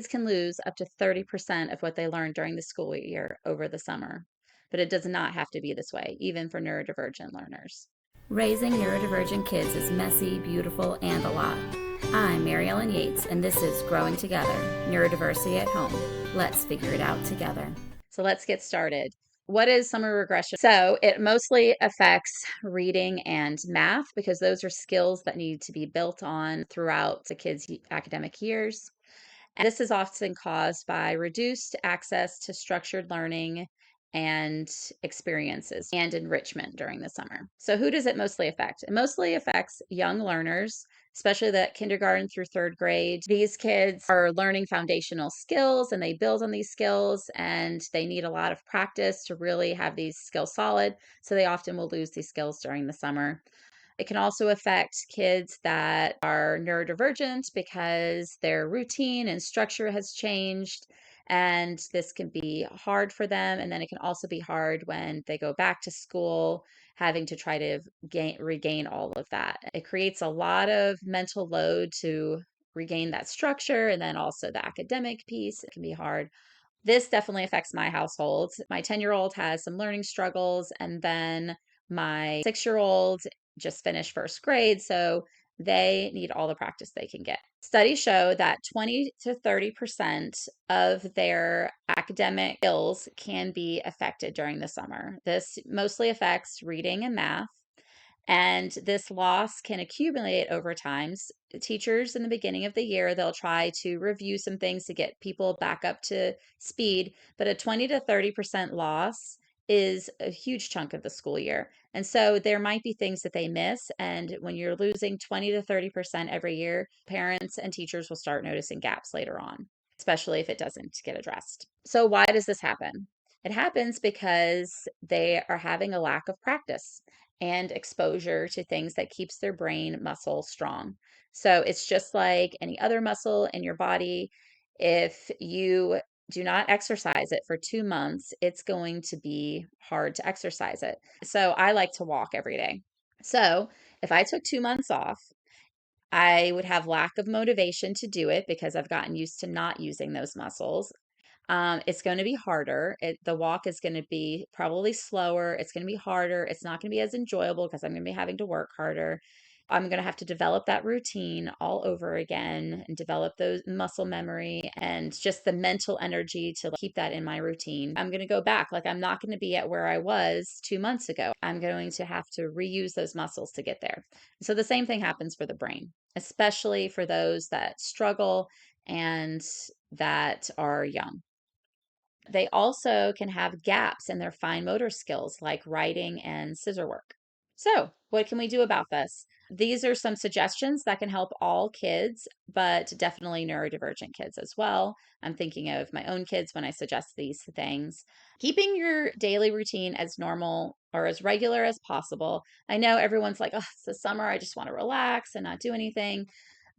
kids can lose up to 30% of what they learned during the school year over the summer. But it does not have to be this way, even for neurodivergent learners. Raising neurodivergent kids is messy, beautiful, and a lot. I'm Mary Ellen Yates, and this is Growing Together, Neurodiversity at Home. Let's figure it out together. So let's get started. What is summer regression? So it mostly affects reading and math because those are skills that need to be built on throughout the kids' academic years. And this is often caused by reduced access to structured learning and experiences and enrichment during the summer. So, who does it mostly affect? It mostly affects young learners, especially the kindergarten through third grade. These kids are learning foundational skills and they build on these skills, and they need a lot of practice to really have these skills solid. So, they often will lose these skills during the summer. It can also affect kids that are neurodivergent because their routine and structure has changed. And this can be hard for them. And then it can also be hard when they go back to school, having to try to regain all of that. It creates a lot of mental load to regain that structure. And then also the academic piece, it can be hard. This definitely affects my household. My 10-year-old has some learning struggles, and then my 6-year-old just finished first grade, so they need all the practice they can get. Studies show that 20 to 30% of their academic skills can be affected during the summer. This mostly affects reading and math. And this loss can accumulate over time. Teachers in the beginning of the year, they'll try to review some things to get people back up to speed, but a 20 to 30% loss is a huge chunk of the school year. And so there might be things that they miss. And when you're losing 20 to 30% every year, parents and teachers will start noticing gaps later on, especially if it doesn't get addressed. So, why does this happen? It happens because they are having a lack of practice and exposure to things that keeps their brain muscle strong. So it's just like any other muscle in your body. If you do not exercise it for 2 months, it's going to be hard to exercise it. So I like to walk every day. So if I took 2 months off, I would have lack of motivation to do it because I've gotten used to not using those muscles. It's going to be harder. The walk is going to be probably slower. It's going to be harder. It's not going to be as enjoyable because I'm going to be having to work harder. I'm going to have to develop that routine all over again and develop those muscle memory and just the mental energy to keep that in my routine. I'm going to go back. Like, I'm not going to be at where I was 2 months ago. I'm going to have to reuse those muscles to get there. So the same thing happens for the brain, especially for those that struggle and that are young. They also can have gaps in their fine motor skills like writing and scissor work. So, what can we do about this? These are some suggestions that can help all kids, but definitely neurodivergent kids as well. I'm thinking of my own kids when I suggest these things. Keeping your daily routine as normal or as regular as possible. I know everyone's like, oh, it's the summer. I just want to relax and not do anything.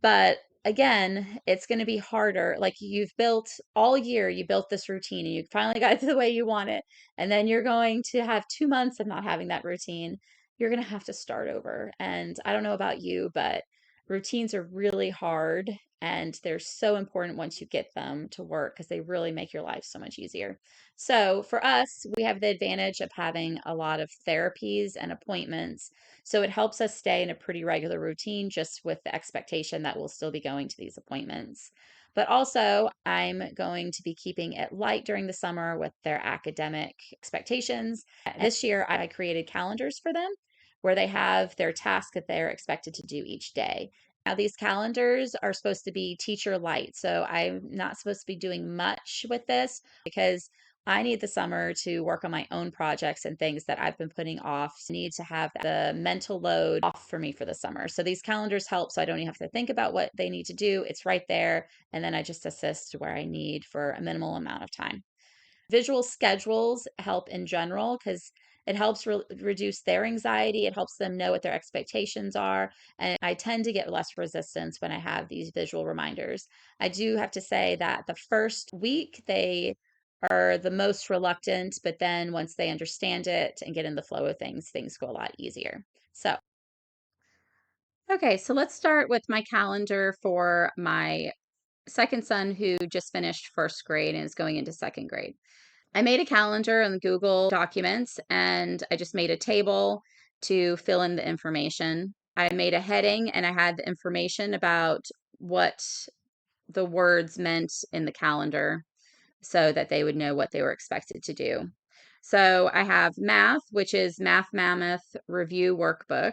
But again, it's going to be harder. Like, you've built all year, you built this routine and you finally got it the way you want it. And then you're going to have 2 months of not having that routine. You're going to have to start over. And I don't know about you, but routines are really hard and they're so important once you get them to work because they really make your life so much easier. So for us, we have the advantage of having a lot of therapies and appointments, so it helps us stay in a pretty regular routine just with the expectation that we'll still be going to these appointments. But also, I'm going to be keeping it light during the summer with their academic expectations. This year, I created calendars for them where they have their task that they're expected to do each day. Now, these calendars are supposed to be teacher light. So I'm not supposed to be doing much with this because I need the summer to work on my own projects and things that I've been putting off. I need to have the mental load off for me for the summer. So these calendars help so I don't even have to think about what they need to do. It's right there. And then I just assist where I need for a minimal amount of time. Visual schedules help in general because it helps reduce their anxiety. It helps them know what their expectations are. And I tend to get less resistance when I have these visual reminders. I do have to say that the first week, they are the most reluctant, but then once they understand it and get in the flow of things, things go a lot easier. So, okay, so let's start with my calendar for my second son who just finished first grade and is going into second grade. I made a calendar on Google Documents and I just made a table to fill in the information. I made a heading and I had the information about what the words meant in the calendar so that they would know what they were expected to do. So I have math, which is Math Mammoth Review Workbook.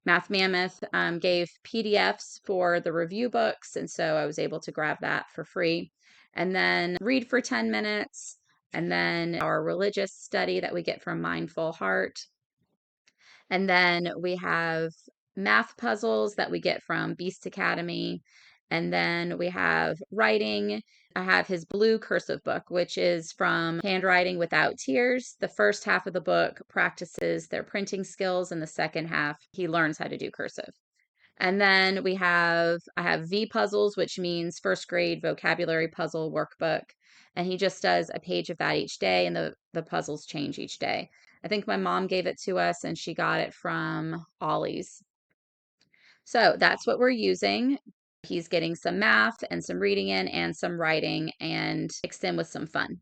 Math Mammoth gave PDFs for the review books, and so I was able to grab that for free. And then read for 10 minutes, and then our religious study that we get from Mindful Heart. And then we have math puzzles that we get from Beast Academy. And then we have writing. I have his blue cursive book, which is from Handwriting Without Tears. The first half of the book practices their printing skills, and the second half, he learns how to do cursive. And then I have V puzzles, which means first grade vocabulary puzzle workbook. And he just does a page of that each day, and the puzzles change each day. I think my mom gave it to us and she got it from Ollie's. So that's what we're using. He's getting some math and some reading in and some writing and mixed in with some fun.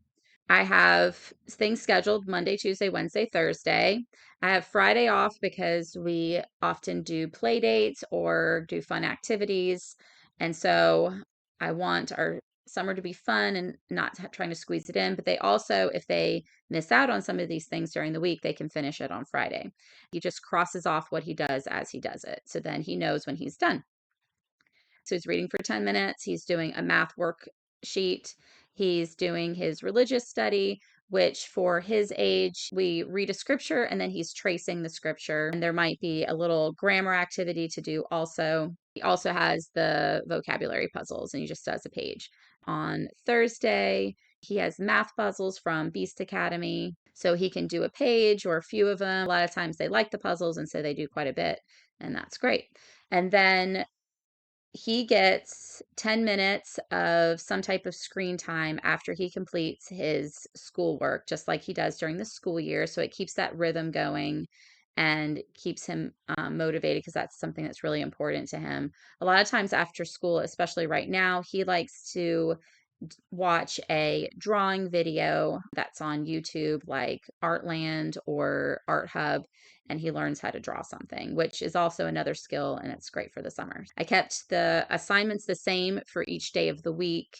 I have things scheduled Monday, Tuesday, Wednesday, Thursday. I have Friday off because we often do play dates or do fun activities. And so I want our summer to be fun and not trying to squeeze it in. But they also, if they miss out on some of these things during the week, they can finish it on Friday. He just crosses off what he does as he does it. So then he knows when he's done. So he's reading for 10 minutes. He's doing a math worksheet. He's doing his religious study, which for his age, we read a scripture and then he's tracing the scripture. And there might be a little grammar activity to do also. He also has the vocabulary puzzles and he just does a page. On Thursday, he has math puzzles from Beast Academy. So he can do a page or a few of them. A lot of times they like the puzzles and so they do quite a bit. And that's great. And then he gets 10 minutes of some type of screen time after he completes his schoolwork, just like he does during the school year. So it keeps that rhythm going and keeps him motivated because that's something that's really important to him. A lot of times after school, especially right now, he likes to watch a drawing video that's on YouTube, like Artland or Art Hub, and he learns how to draw something, which is also another skill, and it's great for the summer. I kept the assignments the same for each day of the week.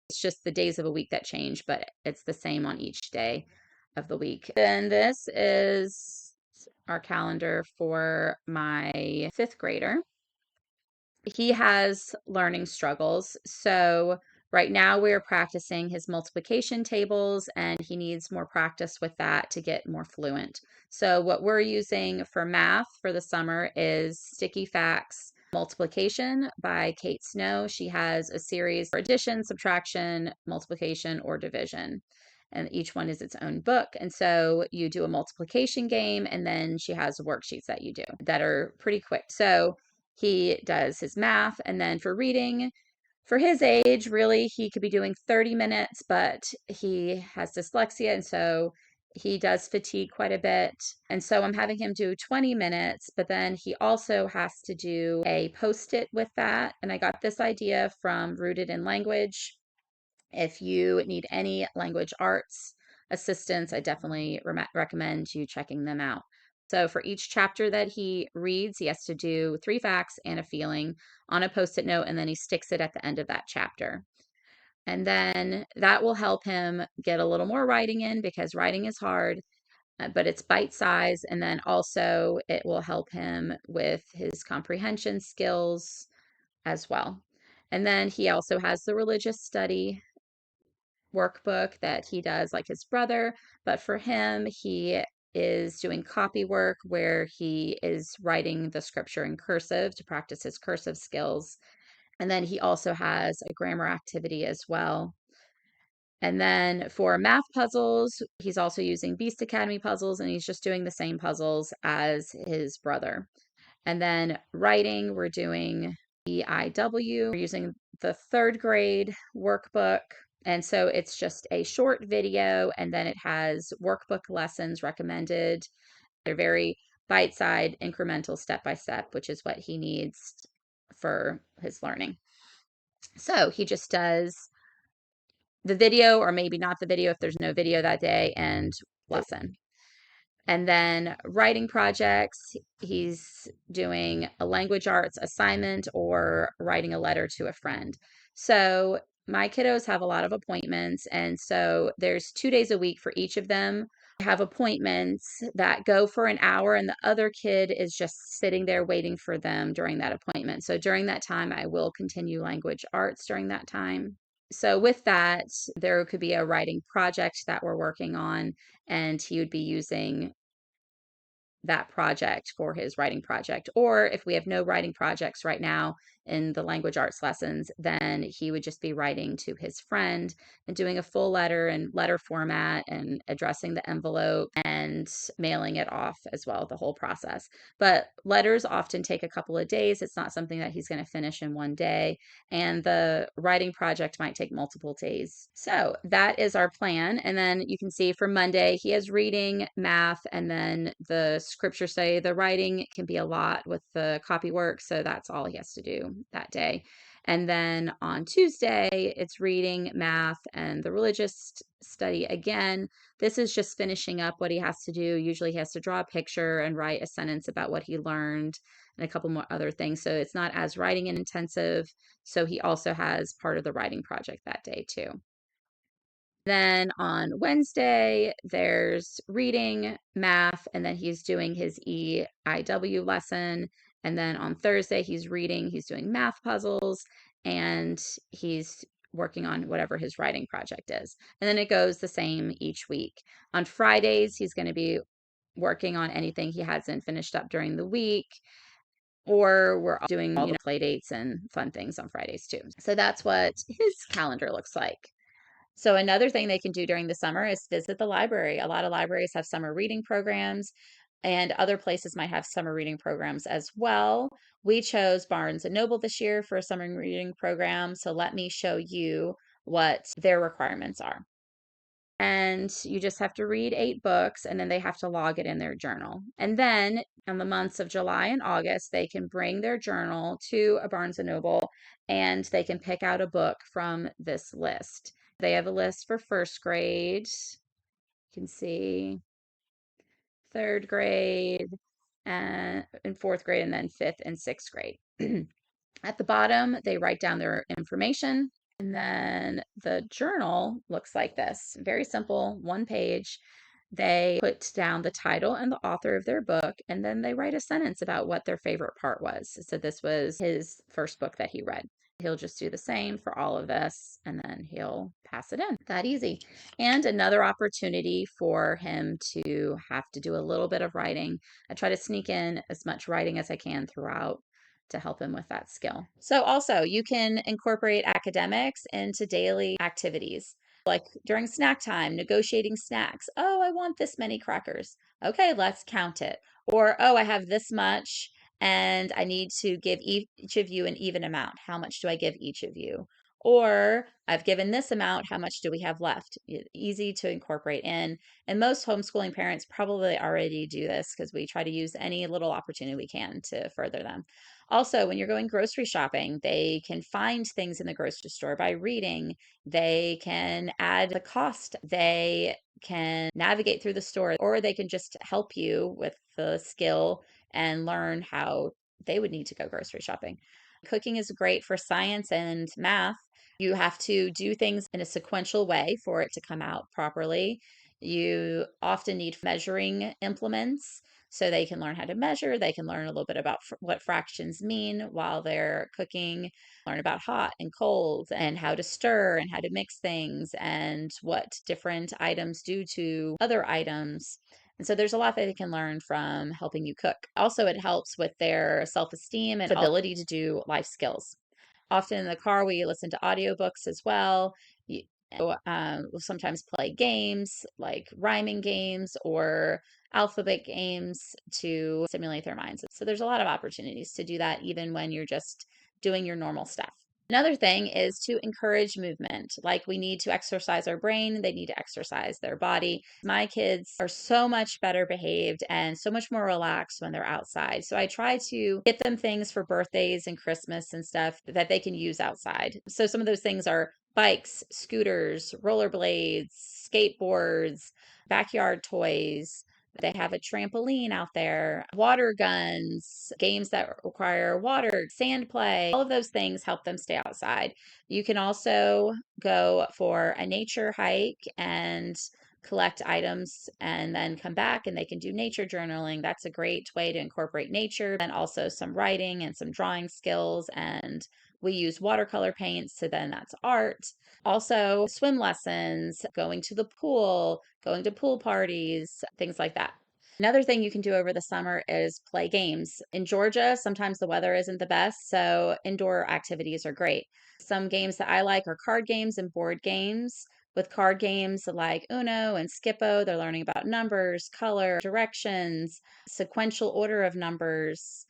It's just the days of a week that change, but it's the same on each day of the week. Then this is our calendar for my fifth grader. He has learning struggles. So right now we're practicing his multiplication tables and he needs more practice with that to get more fluent. So what we're using for math for the summer is Sticky Facts Multiplication by Kate Snow. She has a series for addition, subtraction, multiplication, or division. And each one is its own book. And so you do a multiplication game, and then she has worksheets that you do that are pretty quick. So he does his math. And then for reading, for his age, really, he could be doing 30 minutes, but he has dyslexia. And so he does fatigue quite a bit. And so I'm having him do 20 minutes, but then he also has to do a post-it with that. And I got this idea from Rooted in Language. If you need any language arts assistance, I definitely recommend you checking them out. So for each chapter that he reads, he has to do 3 facts and a feeling on a post-it note, and then he sticks it at the end of that chapter. And then that will help him get a little more writing in because writing is hard, but it's bite size. And then also it will help him with his comprehension skills as well. And then he also has the religious study workbook that he does like his brother, but for him, he is doing copy work where he is writing the scripture in cursive to practice his cursive skills. And then he also has a grammar activity as well. And then for math puzzles, he's also using Beast Academy puzzles and he's just doing the same puzzles as his brother. And then writing, we're doing EIW. We're using the third grade workbook. And so it's just a short video and then it has workbook lessons recommended. They're very bite-sized, incremental, step by step, which is what he needs for his learning. So he just does the video, or maybe not the video if there's no video that day, and lesson. And then writing projects, he's doing a language arts assignment or writing a letter to a friend. So my kiddos have a lot of appointments. And so there's 2 days a week for each of them. I have appointments that go for an hour, and the other kid is just sitting there waiting for them during that appointment. So during that time, I will continue language arts during that time. So with that, there could be a writing project that we're working on, and he would be using that project for his writing project. Or if we have no writing projects right now in the language arts lessons, then he would just be writing to his friend and doing a full letter in letter format and addressing the envelope and mailing it off as well, the whole process. But letters often take a couple of days. It's not something that he's going to finish in one day. And the writing project might take multiple days. So that is our plan. And then you can see for Monday, he has reading, math, and then the scripture study. The writing can be a lot with the copy work. So that's all he has to do that day. And then on Tuesday, it's reading, math, and the religious study again. This is just finishing up what he has to do. Usually he has to draw a picture and write a sentence about what he learned and a couple more other things. So it's not as writing intensive. So he also has part of the writing project that day too. Then on Wednesday, there's reading, math, and then he's doing his EIW lesson. And then on Thursday, he's reading, he's doing math puzzles, and he's working on whatever his writing project is. And then it goes the same each week. On Fridays, he's going to be working on anything he hasn't finished up during the week, or we're doing, play dates and fun things on Fridays too. So that's what his calendar looks like. So another thing they can do during the summer is visit the library. A lot of libraries have summer reading programs, and other places might have summer reading programs as well. We chose Barnes and Noble this year for a summer reading program. So let me show you what their requirements are. And you just have to read 8 books, and then they have to log it in their journal. And then in the months of July and August, they can bring their journal to a Barnes and Noble, and they can pick out a book from this list. They have a list for first grade. You can see third grade and in fourth grade, and then fifth and sixth grade. At the bottom, they write down their information. And then the journal looks like this. Very simple, one page. They put down the title and the author of their book, and then they write a sentence about what their favorite part was. So this was his first book that he read. He'll just do the same for all of this, and then he'll pass it in. That easy. And another opportunity for him to have to do a little bit of writing. I try to sneak in as much writing as I can throughout to help him with that skill. So also you can incorporate academics into daily activities. Like during snack time, negotiating snacks. Oh, I want this many crackers. Okay, let's count it. Or, oh, I have this much and I need to give each of you an even amount. How much do I give each of you? Or I've given this amount, how much do we have left? Easy to incorporate in. And most homeschooling parents probably already do this because we try to use any little opportunity we can to further them. Also, when you're going grocery shopping, they can find things in the grocery store by reading. They can add the cost. They can navigate through the store, or they can just help you with the skill and learn how they would need to go grocery shopping. Cooking is great for science and math. You have to do things in a sequential way for it to come out properly. You often need measuring implements so they can learn how to measure. They can learn a little bit about what fractions mean while they're cooking, learn about hot and cold and how to stir and how to mix things and what different items do to other items. And so there's a lot that they can learn from helping you cook. Also, it helps with their self-esteem and ability to do life skills. Often in the car, we listen to audiobooks as well. We'll sometimes play games like rhyming games or alphabet games to stimulate their minds. So there's a lot of opportunities to do that even when you're just doing your normal stuff. Another thing is to encourage movement. Like we need to exercise our brain, they need to exercise their body. My kids are so much better behaved and so much more relaxed when they're outside. So I try to get them things for birthdays and Christmas and stuff that they can use outside. So some of those things are bikes, scooters, rollerblades, skateboards, backyard toys. They have a trampoline out there, water guns, games that require water, sand play. All of those things help them stay outside. You can also go for a nature hike and collect items and then come back and they can do nature journaling. That's a great way to incorporate nature and also some writing and some drawing skills. And we use watercolor paints, so then that's art. Also, swim lessons, going to the pool, going to pool parties, things like that. Another thing you can do over the summer is play games. In Georgia, sometimes the weather isn't the best, so indoor activities are great. Some games that I like are card games and board games. With card games like Uno and Skippo, they're learning about numbers, color, directions, sequential order of numbers.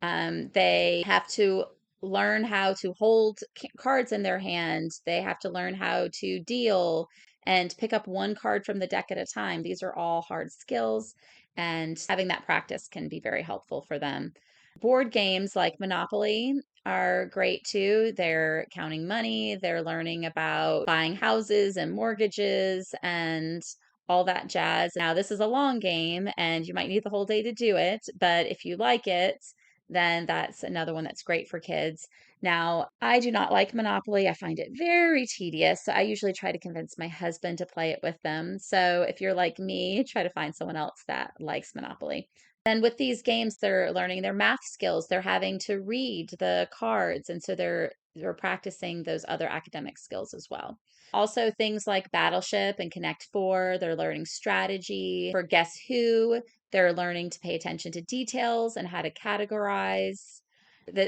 They have to learn how to hold cards in their hand. They have to learn how to deal and pick up one card from the deck at a time. These are all hard skills, and having that practice can be very helpful for them. Board games like Monopoly are great too. They're counting money, they're learning about buying houses and mortgages and all that jazz. Now, this is a long game and you might need the whole day to do it, but if you like it, then that's another one that's great for kids. Now, I do not like Monopoly. I find it very tedious. So I usually try to convince my husband to play it with them. So if you're like me, try to find someone else that likes Monopoly. Then with these games, they're learning their math skills. They're having to read the cards, and so they're practicing those other academic skills as well. Also, things like Battleship and Connect Four, they're learning strategy. For Guess Who, they're learning to pay attention to details and how to categorize.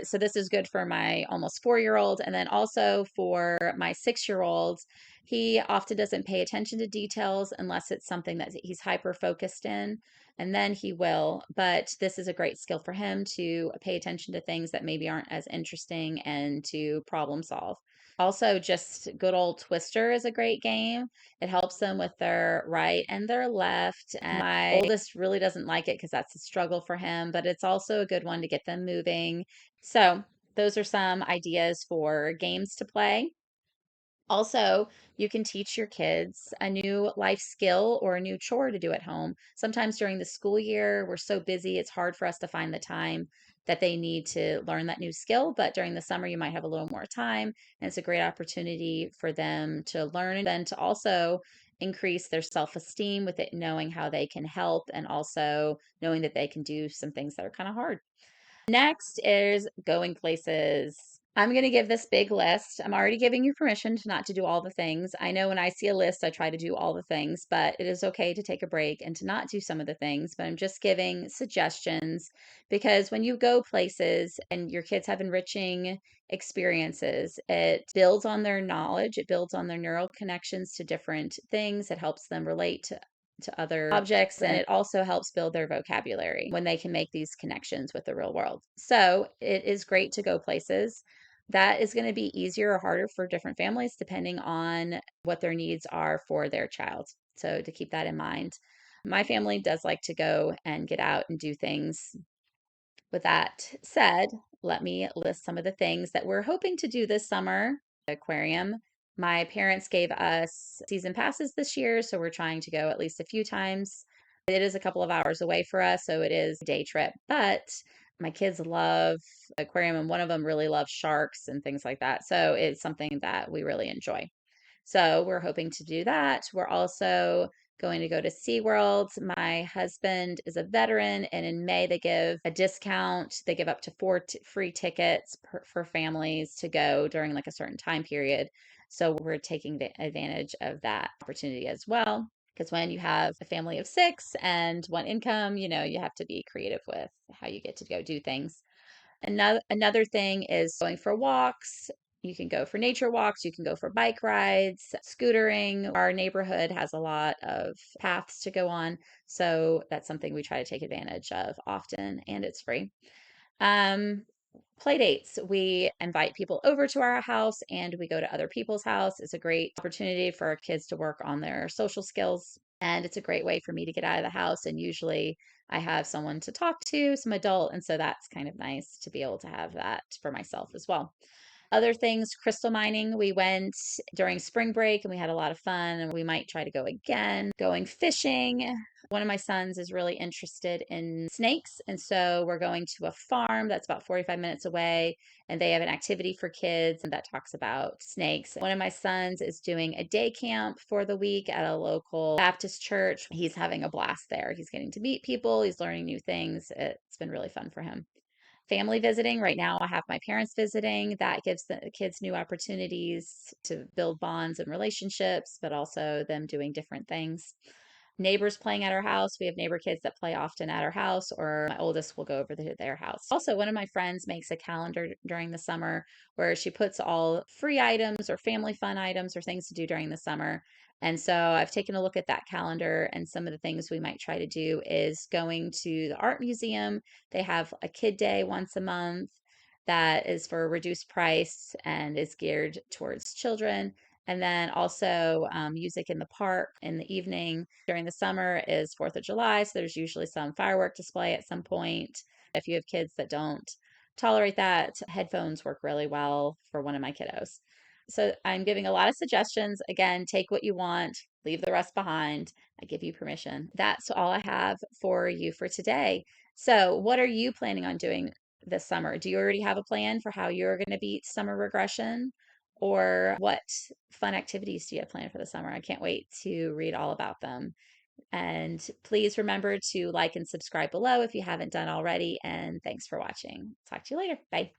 So this is good for my almost 4 year old. And then also for my 6 year old, he often doesn't pay attention to details unless it's something that he's hyper focused in, and then he will. But this is a great skill for him to pay attention to things that maybe aren't as interesting and to problem solve. Also, just good old Twister is a great game. It helps them with their right and their left. And my oldest really doesn't like it because that's a struggle for him, but it's also a good one to get them moving. So, those are some ideas for games to play. Also, you can teach your kids a new life skill or a new chore to do at home. Sometimes during the school year, we're so busy, it's hard for us to find the time that they need to learn that new skill. But during the summer, you might have a little more time, and it's a great opportunity for them to learn and then to also increase their self esteem with it, knowing how they can help and also knowing that they can do some things that are kind of hard. Next is going places. I'm going to give this big list. I'm already giving you permission to not to do all the things. I know when I see a list, I try to do all the things, but it is okay to take a break and to not do some of the things. But I'm just giving suggestions because when you go places and your kids have enriching experiences, it builds on their knowledge, it builds on their neural connections to different things, it helps them relate to other objects, and it also helps build their vocabulary when they can make these connections with the real world. So it is great to go places. That is going to be easier or harder for different families depending on what their needs are for their child. So to keep that in mind. My family does like to go and get out and do things. With that said, let me list some of the things that we're hoping to do this summer. Aquarium. My parents gave us season passes this year, so we're trying to go at least a few times. It is a couple of hours away for us, so it is a day trip, but my kids love aquarium and one of them really loves sharks and things like that. So it's something that we really enjoy. So we're hoping to do that. We're also going to go to SeaWorld. My husband is a veteran, and in May they give a discount. They give up to four free tickets for families to go during like a certain time period. So we're taking advantage of that opportunity as well. Because when you have a family of six and one income, you have to be creative with how you get to go do things. Another thing is going for walks. You can go for nature walks, you can go for bike rides, scootering. Our neighborhood has a lot of paths to go on, so that's something we try to take advantage of often, and it's free. Um, Play dates. We invite people over to our house and we go to other people's house. It's a great opportunity for our kids to work on their social skills. And it's a great way for me to get out of the house. And usually I have someone to talk to, some adult. And so that's kind of nice to be able to have that for myself as well. Other things, crystal mining. We went during spring break and we had a lot of fun, and we might try to go again. Going fishing. One of my sons is really interested in snakes. And so we're going to a farm that's about 45 minutes away, and they have an activity for kids and that talks about snakes. One of my sons is doing a day camp for the week at a local Baptist church. He's having a blast there. He's getting to meet people, he's learning new things. It's been really fun for him. Family visiting. Right now, I have my parents visiting. That gives the kids new opportunities to build bonds and relationships, but also them doing different things. Neighbors playing at our house. We have neighbor kids that play often at our house, or my oldest will go over to their house. Also, one of my friends makes a calendar during the summer where she puts all free items or family fun items or things to do during the summer. And so I've taken a look at that calendar, and some of the things we might try to do is going to the art museum. They have a kid day once a month that is for a reduced price and is geared towards children. And then also music in the park in the evening. During the summer is 4th of July, so there's usually some firework display at some point. If you have kids that don't tolerate that, headphones work really well for one of my kiddos. So I'm giving a lot of suggestions. Again, take what you want, leave the rest behind. I give you permission. That's all I have for you for today. So, what are you planning on doing this summer? Do you already have a plan for how you're going to beat summer regression? Or what fun activities do you have planned for the summer? I can't wait to read all about them. And please remember to like and subscribe below if you haven't done already. And thanks for watching. Talk to you later. Bye.